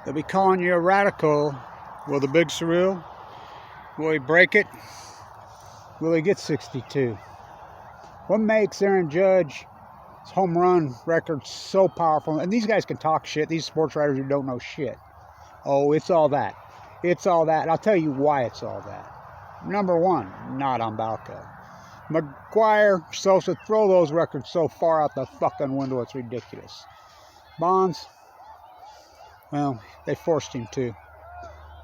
They'll be calling you a radical. Will the big surreal? Will he break it? Will he get 62? What makes Aaron Judge's home run record so powerful? And these guys can talk shit. These sports writers who don't know shit. Oh, it's all that. It's all that. I'll tell you why it's all that. Number one, not on Balco. McGuire, Sosa, throw those records so far out the fucking window, it's ridiculous. Bonds, well, they forced him to.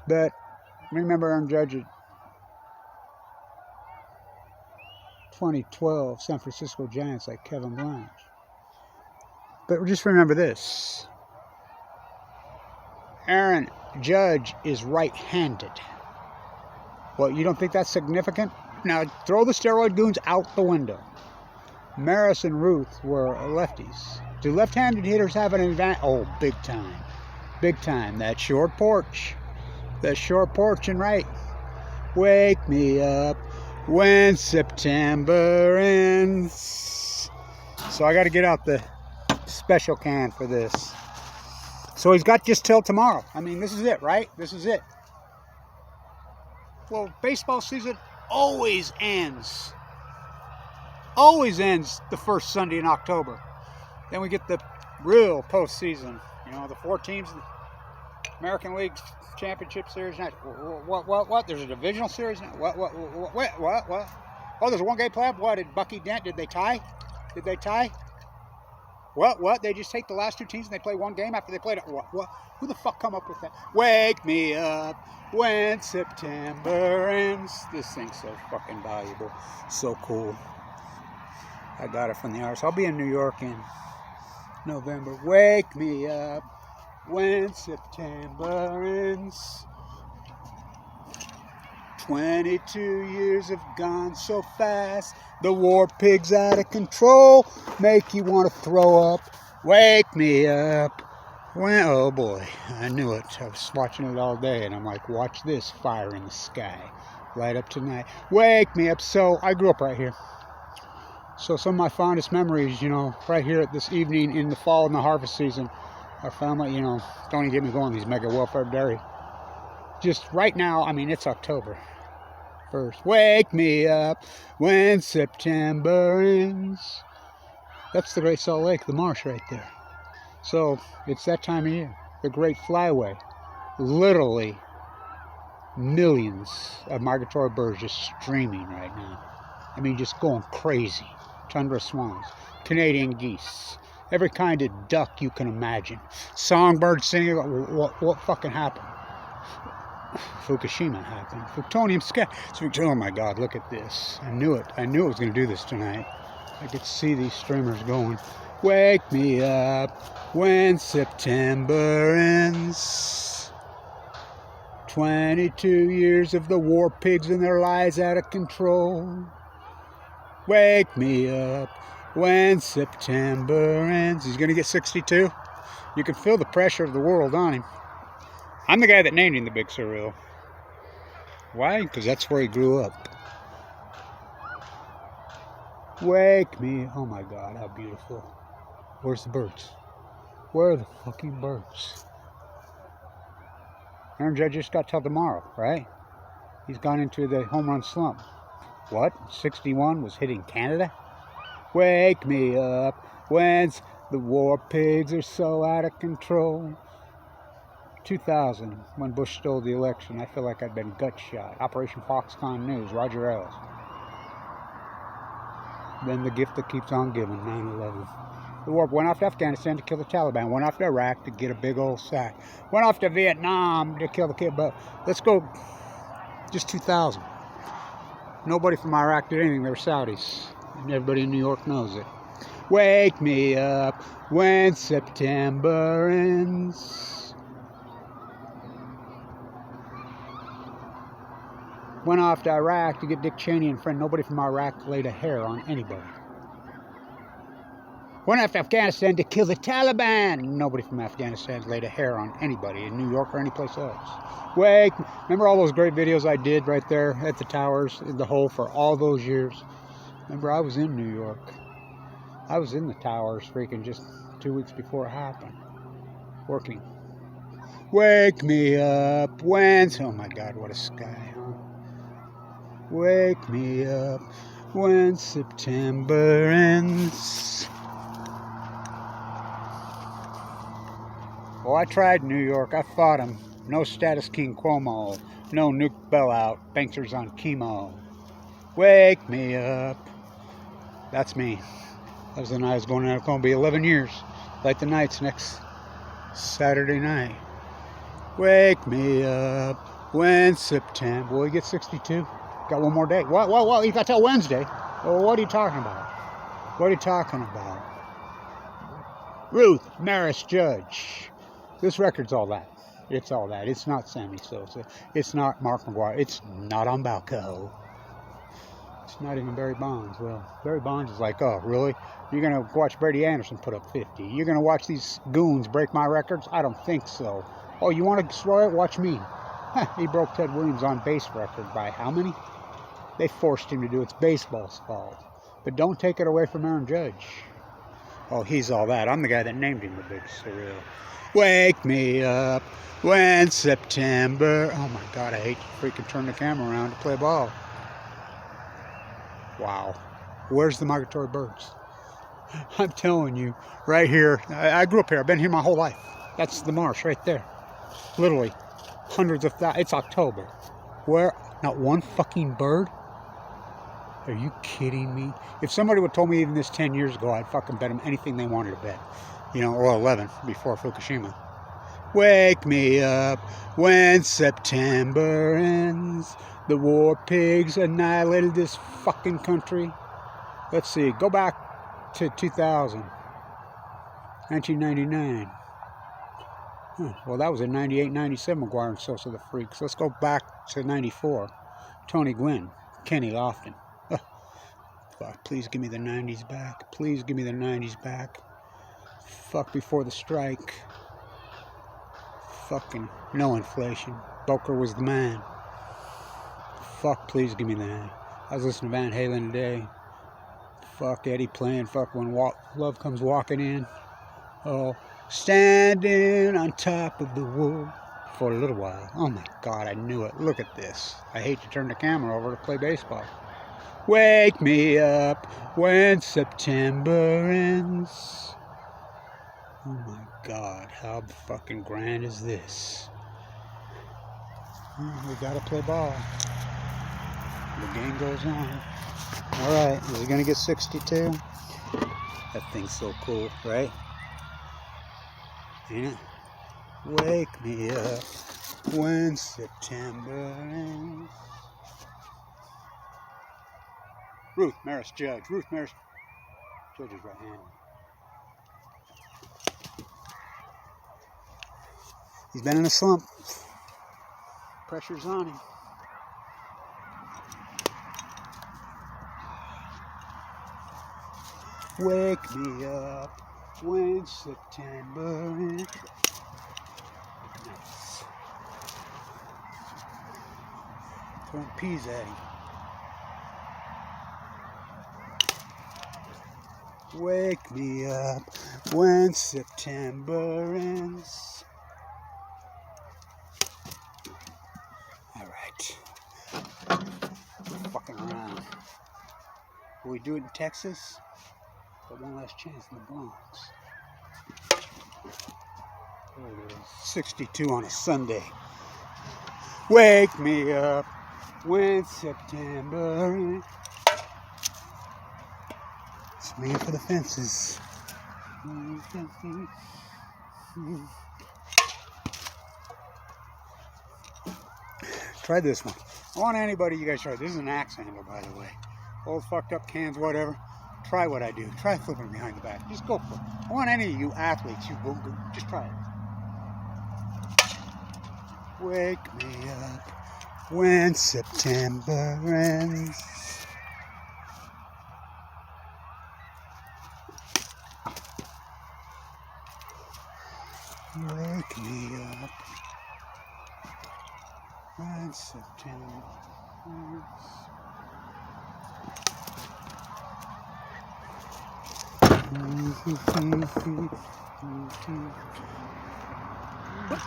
But remember Aaron Judge at 2012 San Francisco Giants like Kevin BLANCH. But just remember this. Aaron Judge is right-handed. Well, you don't think that's significant? Now, throw the steroid goons out the window. Maris and Ruth were lefties. Do left-handed hitters have an advantage? Oh, big time. Big time. That short porch. That short porch and right. Wake me up when September ends. So I got to get out the special can for this. So he's got just till tomorrow. I mean, this is it, right? This is it. Well, baseball season always ends the first Sunday in October. Then we get the real postseason. You know, the 4 teams, American League Championship Series. What? There's a divisional series now? What? Oh, there's a one-game playoff. What? Did Bucky Dent? Did they tie? What? They just take the last 2 teams and they play one game after they played it? What? Who the fuck come up with that? Wake me up when September ends. This thing's so fucking valuable. So cool. I got it from the artist. I'll be in New York in November. Wake me up when September ends. 22 years have gone so fast. The war pig's out of control. Make you want to throw up. Wake me up when, oh boy, I knew it. I was watching it all day and I'm like, watch this fire in the sky. Light up tonight. Wake me up. So I grew up right here. So some of my fondest memories, you know, right here at this evening in the fall and the harvest season. Our family, you know, don't even get me going, these mega welfare dairy. Just right now, I mean, it's October 1st. Wake me up when September ends. That's the Great Salt Lake, the marsh right there. So it's that time of year. The Great Flyway. Literally millions of migratory birds just streaming right now. I mean, just going crazy. Tundra swans, Canadian geese, every kind of duck you can imagine. Songbirds singing. What fucking happened? Fukushima happened. Plutonium sky. Oh my God, look at this. I knew it. I knew it was going to do this tonight. I could see these streamers going. Wake me up when September ends. 22 years of the war pigs and their lies out of control. Wake me up when September ends. He's going to get 62. You can feel the pressure of the world on him. I'm the guy that named him the Big Surreal. Why? Because that's where he grew up. Wake me. Oh my God, how beautiful. Where's the birds? Where are the fucking birds? Aaron Judge just got till tomorrow, right? He's gone into the home run slump. What? 61 was hitting Canada? Wake me up when the war pigs are so out of control. 2000, when Bush stole the election, I feel like I'd been gut shot. Operation Foxconn News, Roger Ailes. Then the gift that keeps on giving, 9/11. The war went off to Afghanistan to kill the Taliban. Went off to Iraq to get a big old sack. Went off to Vietnam to kill the kid. But let's go just 2000. Nobody from Iraq did anything. They were Saudis. And everybody in New York knows it. Wake me up when September ends. Went off to Iraq to get Dick Cheney and friend. Nobody from Iraq laid a hair on anybody. Went off to Afghanistan to kill the Taliban. Nobody from Afghanistan laid a hair on anybody in New York or anyplace else. Wake. Remember all those great videos I did right there at the towers in the hole for all those years? Remember, I was in New York. I was in the towers freaking just 2 weeks before it happened. Working. Wake me up when... Oh my God, what a sky, huh? Wake me up when September ends. Well, I tried New York. I fought him. No status king Cuomo. No nuke bailout. Banksters on chemo. Wake me up. That's me. That was the night I was going out. It's going to be 11 years. Light the nights next Saturday night. Wake me up when September... Will we get 62? Got one more day. What? You got till Wednesday. Well, what are you talking about? What are you talking about? Ruth Maris Judge. This record's all that. It's all that. It's not Sammy Sosa. It's not Mark McGuire. It's not on Balco. It's not even Barry Bonds. Well, Barry Bonds is like, oh, really? You're going to watch Brady Anderson put up 50. You're going to watch these goons break my records? I don't think so. Oh, you want to destroy it? Watch me. He broke Ted Williams' on base record by how many? They forced him to do it. It's baseball's fault. But don't take it away from Aaron Judge. Oh, he's all that. I'm the guy that named him the Big Surreal. Wake me up when September... Oh my God, I hate to freaking turn the camera around to play ball. Wow. Where's the migratory birds? I'm telling you, right here. I grew up here. I've been here my whole life. That's the marsh right there. Literally, hundreds of thousands. It's October. Where? Not one fucking bird? Are you kidding me? If somebody would have told me even this 10 years ago, I'd fucking bet them anything they wanted to bet. You know, or 11 before Fukushima. Wake me up when September ends. The war pigs annihilated this fucking country. Let's see, go back to 2000. 1999. Well, that was in 98, 97, McGuire and Sosa the Freaks. Let's go back to 94. Tony Gwynn, Kenny Lofton. Fuck, please give me the 90s back. Please give me the 90s back. Fuck, before the strike. Fucking no inflation. Boker was the man. Fuck, please give me that. I was listening to Van Halen today. Fuck, Eddie playing. Fuck, when love comes walking in. Oh, standing on top of the world for a little while. Oh my God, I knew it. Look at this. I hate to turn the camera over to play baseball. Wake me up when September ends. Oh my God, how fucking grand is this? We gotta play ball. The game goes on. Alright, is it gonna get 62? That thing's so cool, right? Ain't it? Wake me up when September ends. Ruth Maris Judge. Ruth Maris Judge is right-handed. He's been in a slump. Pressure's on him. Wake me up when September ends. Nice. Throwing peas at him. Wake me up when September ends. Alright. Fucking around. Will we do it in Texas? Got one last chance in the Bronx. There it is. 62 on a Sunday. Wake me up when September ends. It's me for the fences. Try this one. I want anybody you guys try. This is an axe handle, by the way. Old fucked up cans, whatever. Try what I do. Try flipping behind the back. Just go for it. I want any of you athletes, you go, just try it. Wake me up when September ends. Wake me up when September ends. What?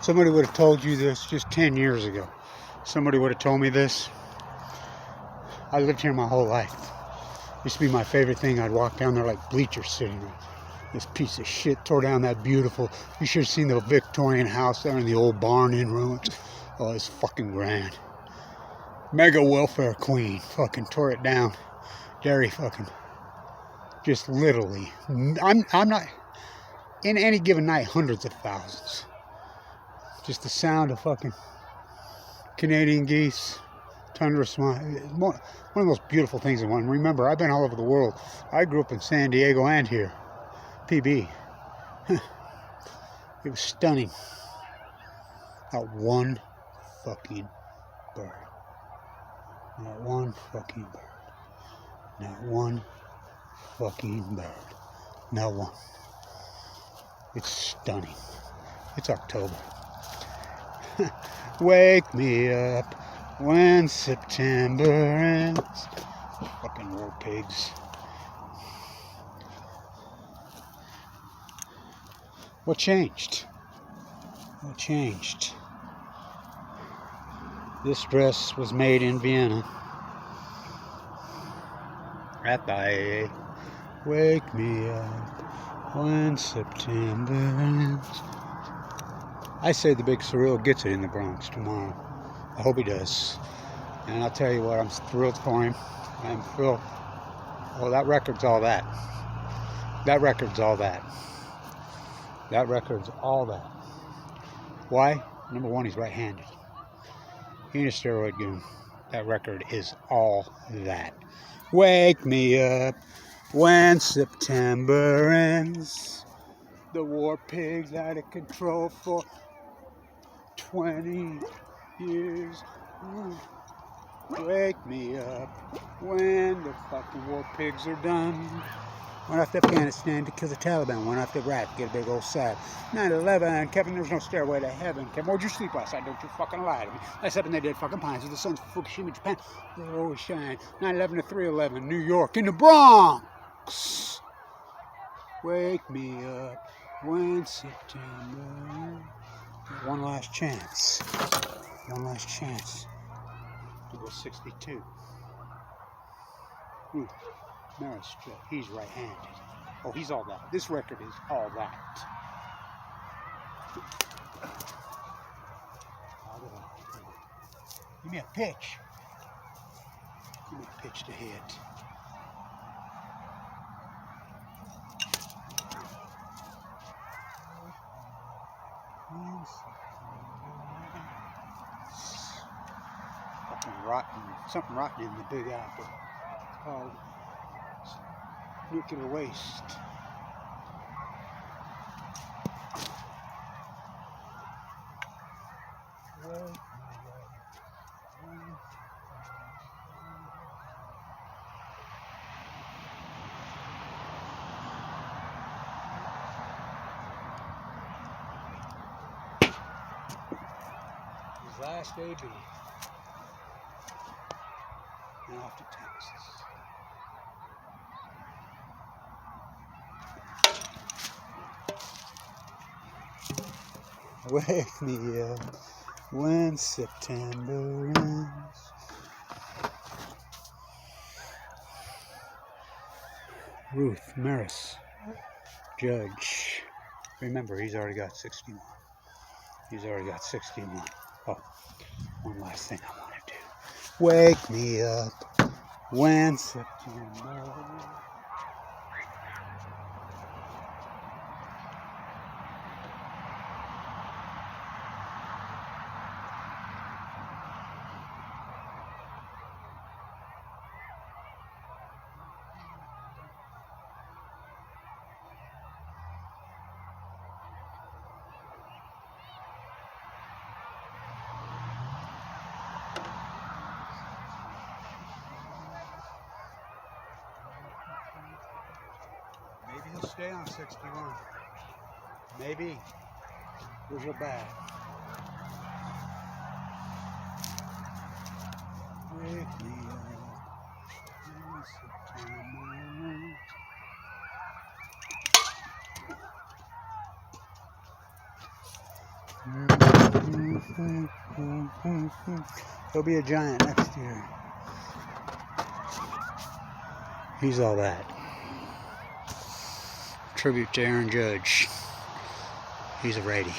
Somebody would have told you this just 10 years ago. Somebody would have told me this. I lived here my whole life. Used to be my favorite thing. I'd walk down there like bleachers sitting there. This piece of shit tore down that beautiful. You should have seen the Victorian house there and the old barn in ruins. Oh, it's fucking grand. Mega welfare queen. Fucking tore it down. Dairy fucking. Just literally. I'm not. In any given night, hundreds of thousands. Just the sound of fucking Canadian geese. Tundra smile. One of the most beautiful things in one. Remember, I've been all over the world. I grew up in San Diego and here. PB. It was stunning. Not one fucking bird. Not one fucking bird. Not one fucking bird. Not one. It's stunning. It's October. Wake me up when September ends. Fucking war pigs. What changed? What changed? This dress was made in Vienna. At the wake me up when September ends. I say the big surreal gets it in the Bronx tomorrow. I hope he does. And I'll tell you what, I'm thrilled for him. I'm thrilled. Oh, that record's all that. That record's all that. That record's all that. Why? Number one, he's right-handed. He ain't a steroid goon. That record is all that. Wake me up when September ends. The war pigs out of control for 20 years. Wake me up when the fucking war pigs are done. Went off to Afghanistan to kill the Taliban. Went off to Iraq to get a big old sad. 9/11, Kevin, there's no stairway to heaven. Kevin, where'd you sleep last night? Don't you fucking lie to me. I slept in the dead fucking pines of the suns of Fukushima, Japan. They always shine. 9/11 to 3/11, New York, in the Bronx. Wake me up when September. One last chance. One last chance to go 62. Maris, he's right-handed. Oh, he's all that. This record is all that. Give me a pitch. Give me a pitch to hit. Fucking rotten. Something rotten in the Big Apple. It's called nuclear waste. His last AB. Now off to Texas. Wake me up when September ends. Ruth Maris, Judge. Remember, he's already got 61. He's already got 61. Oh, one last thing I want to do. Wake me up when September ends. Maybe he'll stay on 61. Maybe. Where's your bag? Wake me up in September. He'll be a giant next year. He's all that. Tribute to Aaron Judge. He's a righty.